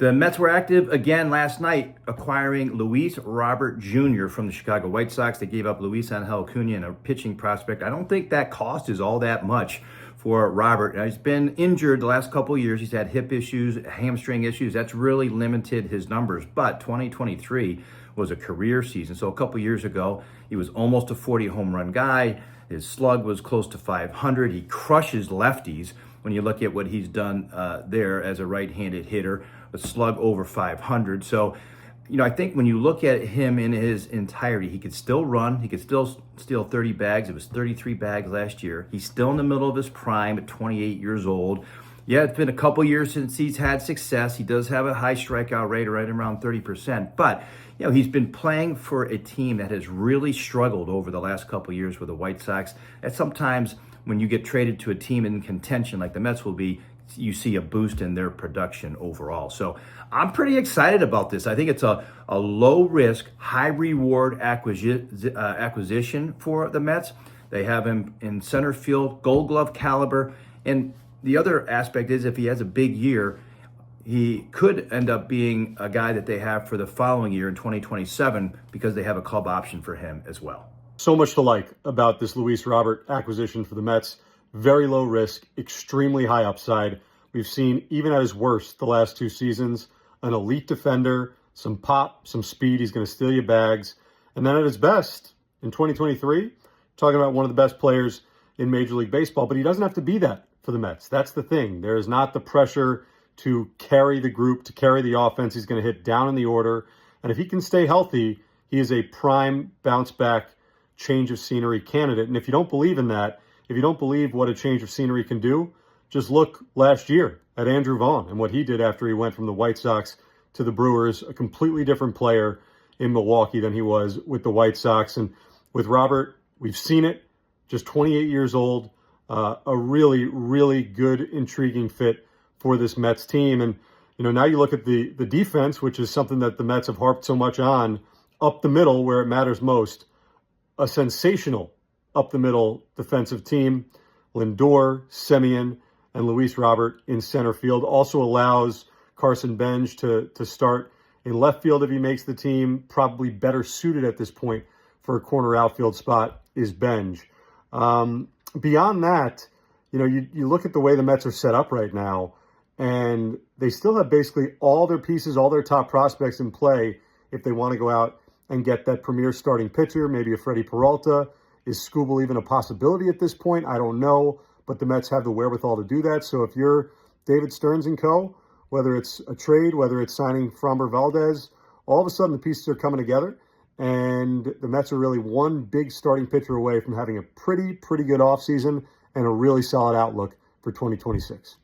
The Mets were active again last night, acquiring Luis Robert Jr. from the Chicago White Sox. They gave up Luis Angel Acuna and a pitching prospect. I don't think that cost is all that much for Robert. He's been injured the last couple of years. He's had hip issues, hamstring issues. That's really limited his numbers. But 2023 was a career season. So a couple of years ago, he was almost a 40 home run guy. His slug was close to 500. He crushes lefties. When you look at what he's done there as a right-handed hitter, a slug over 500. So, I think when you look at him in his entirety, he could still run. He could still steal 30 bags. It was 33 bags last year. He's still in the middle of his prime at 28 years old. Yeah, it's been a couple years since he's had success. He does have a high strikeout rate, right around 30%. But, he's been playing for a team that has really struggled over the last couple years with the White Sox. And sometimes when you get traded to a team in contention like the Mets will be, you see a boost in their production overall. So I'm pretty excited about this. I think it's a low-risk, high-reward acquisition for the Mets. They have him in center field, Gold Glove caliber. And the other aspect is if he has a big year, he could end up being a guy that they have for the following year in 2027 because they have a club option for him as well. So much to like about this Luis Robert acquisition for the Mets. Very low risk, extremely high upside. We've seen, even at his worst, the last two seasons, an elite defender, some pop, some speed. He's going to steal your bags. And then at his best, in 2023, talking about one of the best players in Major League Baseball, but he doesn't have to be that for the Mets. That's the thing. There is not the pressure to carry the group, to carry the offense. He's going to hit down in the order. And if he can stay healthy, he is a prime bounce-back change of scenery candidate. And if you don't believe in that, if you don't believe what a change of scenery can do, just look last year at Andrew Vaughn and what he did after he went from the White Sox to the Brewers, a completely different player in Milwaukee than he was with the White Sox. And with Robert, we've seen it, just 28 years old, a really, really good, intriguing fit for this Mets team. And, now you look at the defense, which is something that the Mets have harped so much on, up the middle where it matters most. A sensational up-the-middle defensive team. Lindor, Semien, and Luis Robert in center field. Also allows Carson Bench to start in left field if he makes the team. Probably better suited at this point for a corner outfield spot is Bench. Beyond that, you look at the way the Mets are set up right now, and they still have basically all their pieces, all their top prospects in play if they want to go out and get that premier starting pitcher, maybe a Freddie Peralta. Is Skubal even a possibility at this point? I don't know, but the Mets have the wherewithal to do that. So if you're David Stearns and co., whether it's a trade, whether it's signing Framber Valdez, all of a sudden the pieces are coming together, and the Mets are really one big starting pitcher away from having a pretty good offseason and a really solid outlook for 2026.